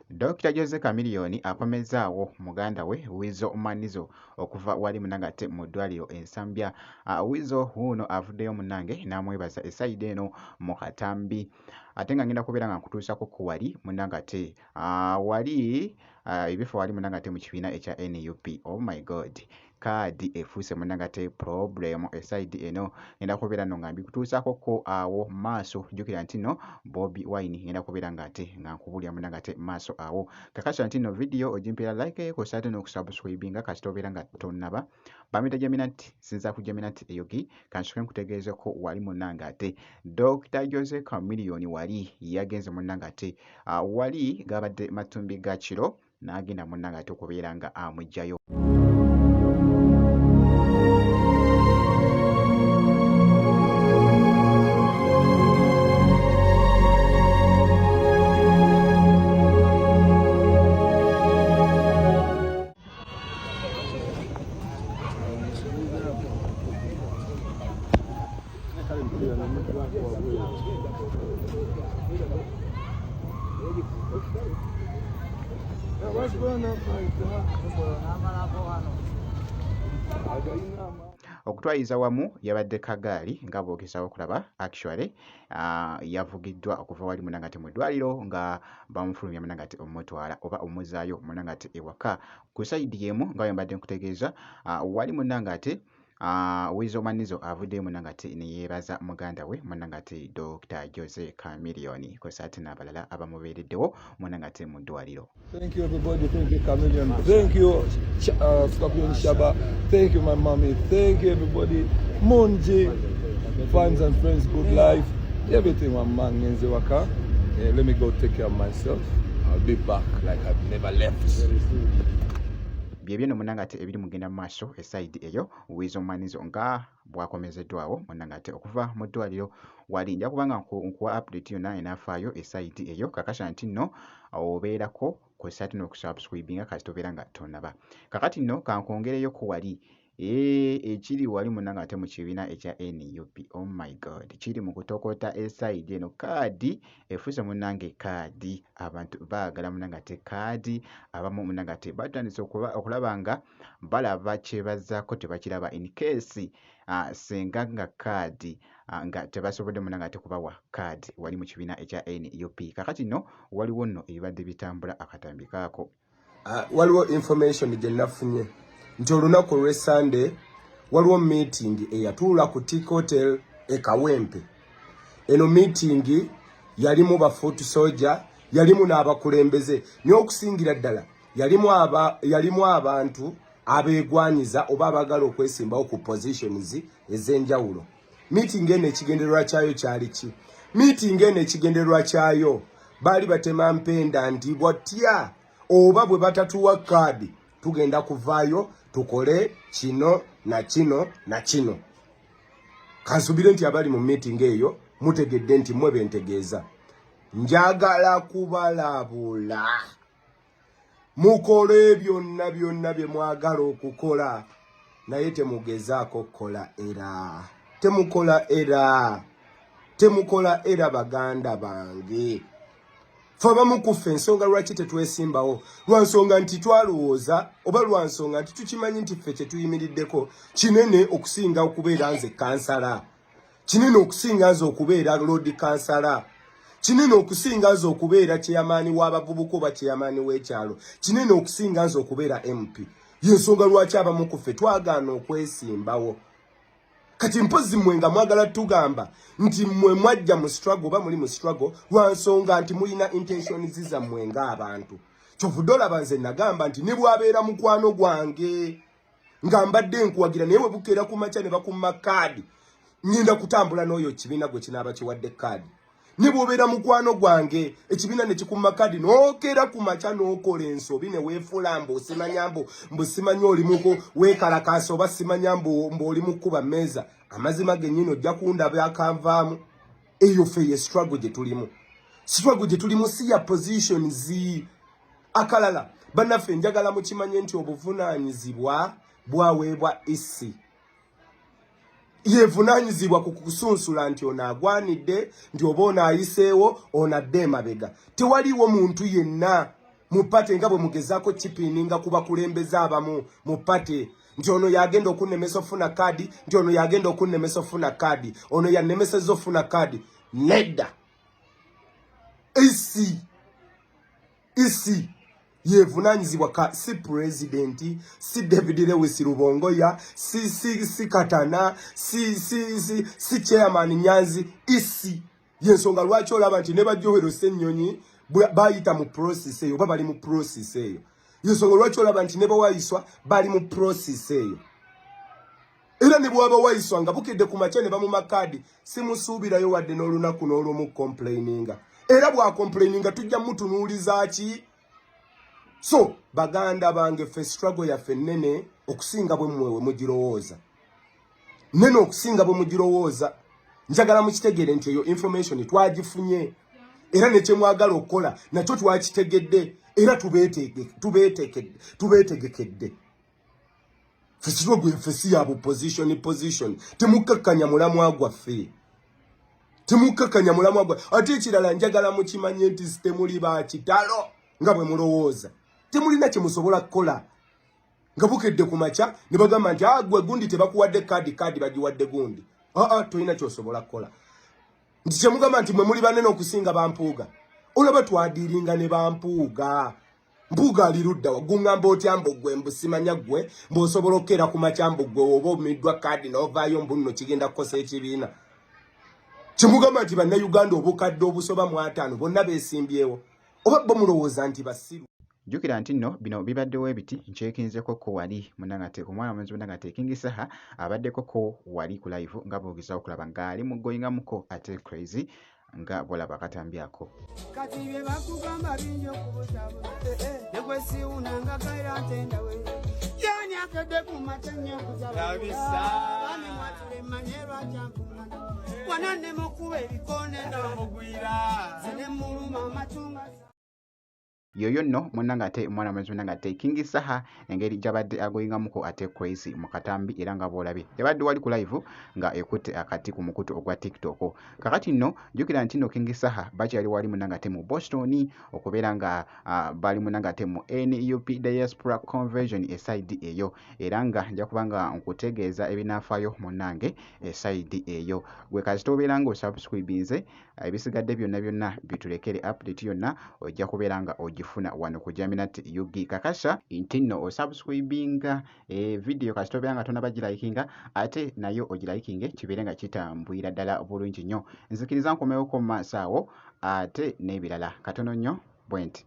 Dr. Jose Chameleone akomezaawo muganda we Weasel Manizo okuva wali munangate mu ddwaliro ensambya. Weasel wuuno avuddeyo munnange n'amwebaza essayidi eno mu katambi ate nga ngenda kubeera nga nkutuusako ku wali munangate wali ebifo wali munangate mu kibiina ekya NUP. Oh my god, kaadi efuuse munangate problem essayidi eno ngenda kubeera nno nga mbikutuusako ko awo maaso. Jjukira nti nno Bobi Wine ngenda kubeera nga ate nga nkubulira munangate maaso awo. Kakasa nti nno video ogimpeera like ko sate n'okusubscribinga kasita obeera nga tonnaba bamita Geminati sinza ku Geminati eyogi kansoke nkutegeeze ko wali munangate Dr. Jose Chameleone wali yagenze munangate wali gabadde matumbi ga kiro n'agenda munangate okubeera nga amugjayo. Okutwayiza wamu yabadde Kagaali nga bw'ogezaho okulaba actually yavugiddwa okuva wali munangate mu ddwaliro nga bamufulumya munangate omutwala oba omuzaayo munangate ewaka. Ku sayidi y'emu nga bwe mbadde nkutegeeza wali munangate Weasel Manizo avuddeyo munangate ne yeebaza muganda we munangate Dr. Jose Chameleone kw'ossa ate n'abalala abamubeereddewo munangate mu ddwaliro. Thank you everybody, thank you Chameleone, thank you Scorpion Shaba, thank you my mommy, thank you everybody, Munji, fans and friends, good life, everything one man ngenze waka. Let me go take care of myself. I'll be back like I've never left. Byebyo no munangate ebiri mugenda mu maaso essayidi eyo Weasel Manizo nga bwakomezeddwawo munangate okuva mu ddwaliro wali nja kubanga nkuwa update yonna enafaayo essayidi eyo. Kakasa nti nno obeerako kw'ossa ate n'okusubscribinga kasita obeera nga tonnaba. Kakati nno kankwongereyo ku wali ekiri wali munangate mu kibiina ekya NUP. Oh my god, kiri mu kutokota essayidi eno. Kaadi efuuse munange kaadi, abantu baagala munangate kaadi, abamu munangate batandise okulaba nga balaba kyebazaako tebakiraba in case senga nga kaadi nga tebasobodde munangate kubawa kaadi wali mu kibiina ekya NUP. Kakati nno waliwo nno ebibadde bitambula akatambi kaako. Waliwo information gye nafunye nti olunaku lwe Sunday waliwo meeting eyatuula ku Tick Hotel e Kawempe. Eno meeting yalimu ba foot soldier, yalimu n'abakulembeze, n'okusingira ddala yalimu abantu abeegwanyiza oba abagala okwesimbawo ku positions ez'enjawulo. Meeting eno ekigendererwa kyayo kyali ki? Meeting eno ekigendererwa kyayo baali batema mpenda nti bwatya oba bwe batatuwa kaadi tugenda kuvaayo tukole kino na kino na kino. Kansubire nti abali mu meeting eyo mutegedde nti mwe bentegeeza. Njagala kubalabula mukole byonna bye mwagala okukola naye temugezaako kukola era. Temukola era baganda bange. Faba mukufa ensonga lwaki tetwesimbawo, lwansonga nti twalowooza oba lwansonga nti tukimanyi nti ffe kye tuyimiriddeko kinene okusinga okubeera nze kansala, kinene okusinga nze okubeera road kansala, kinene okusinga nze okubeera kyeyamaani w'abavubuka oba kyeyamaani w'ekyalo, kinene okusinga nze okubeera MP. Yensonga lwaki abamu ku ffe twagaana okwesimbawo. Kati mpozi mwe nga mwagala tugamba nti mwe mwajja mu struggle oba muli mu struggle lwansonga nti mulina intentions zammwe ng'abantu. Kyovudde olaba nze nagamba nti ne bwabeera mukwano gwange nga mbadde nkuwagira naye we bukeera ku makya ne bakumma kaadi ngenda kutambula n'oyo kibiina gwe kinaaba kiwadde kaadi. Ne bw'obeera mukwano gwange ekibiina ne kikumma kaadi n'okeera ku makya n'okola ensobi ne weefuula mbu simanyi olimuko weekalakaasa oba simanya mbu oli mu kkuba mmeeza, amazima gennyini ojja kundaba akanvaamu. Eyo ffe ye struggle gye tulimu. Struggle gye tulimu si ya positions akalala. Bannaffe njagala mukimanye nti obuvunaanyizibwa bwaweebwa isi. Yevunaanyizibwa ku kusunsula nti ono agwanidde, nti oba ono ayiseewo, ono adde emabega. Tewaliwo muntu yenna mu pate nga bwe mugezaako chipininga kuba kulembeza abamu mu pate nti ono yagenda okunnemesa ofuna kaadi nti ono yagenda okunnemesa ofuna kaadi ono yannemeseza ofuna kaadi nedda isi yevunaanyizibwa ka si presidenti si David Lewis Rubongoya si Katana si chairman Nyanzi isi yensonga lwaki olaba nti ne Bajjohero Ssennyonyi bayita mu process eyo bali mu process eyo yensonga lwaki olaba nti ne bawayiswa bali mu process eyo era ne bwaba wayiswa nga bukedde ku makya ne bamumakadi simusuubirayo wadde n'olunaku n'olumu complaininga era bwa complaininga tujja mutunuuliza ki so baganda bange fe struggle yaffe nnene okusinga bwe mwewe mugirowooza nene okusinga bwe mugirowooza njagala mukitegere nti eyo information twagifunye era ne kyemwagala okukola nakyo twakitegedde era tubeetegekedde fe struggle yaffe si ya position temukkakanya mulamwa gwaffe temukkakanya mulamwa gwa ate ekirala njagala mukimanye nti sitemuli bakitalo nga bwe mulowooza temulina kye musobola kukola nga bukedde ku makya ne bagamba nti gwe gundi tebakuwadde kaadi bagiwadde gundi tolina kyosobola kukola nti kyemugamba nti mwe muli banene okusinga bampuuga olaba twadiiringa ne bampuuga mpuuga alirudda waguŋŋamba otya mbugwe mbusimanya gwe mbwosobola okukeera ku makya mbugwe oba omiddwa kaadi n'ovaayo mbunno kigenda kukosa ekibiina kyemugamba nti bannayuganda obukadde obusoba mu 5 bonna beesimbyewo oba bo mulowooza nti basiru jjukira nti nno bino bibaddewo ebiti nkyekinzeko ko wali munangate omwana mwenzi munangate King Saha abaddeko ko wali ku live nga boogezaawo okulaba ng'ali mu goyingamuko ate crazy nga bolaba katambyako kati bye bakugamba bingi okubutaabula nekwesiwunanga kaira ntendawe yani akedde ku matanya okuzabaani mwatule mmanye lwakyakungana wananne mukuba ebikone namugwira zine muluma amatunga yoyo nno munangate mwana mwenzi munangate King Saha engeri gyabadde agoyingamuko ate crazy mu katambi era nga boolabye yabadde wali ku live nga ekutte akati ku mukutu ogwa TikTok kakati nno jjukira nti nno King Saha bakyali wali munangate mu Boston okubeera nga bali munangate mu NUP Diaspora Convention eside eyo era nga nja kubanga nkutegeeza ebinaafaayo munnange eside eyo gwe kasita obeera nga osubscribinze ebisigadde byonna bitulekere update yonna ojja kubeera nga ogifuna wano ku Jaminat UG kakasa nti nno osubscribinga video kasita obeera nga tonaba gilikinga ate nayo ogilikinge kibeere nga kitambwira ddala bulungi nnyo nzikiriza nkomewo ko mu maaso awo ate n'ebirala katono nnyo bwenti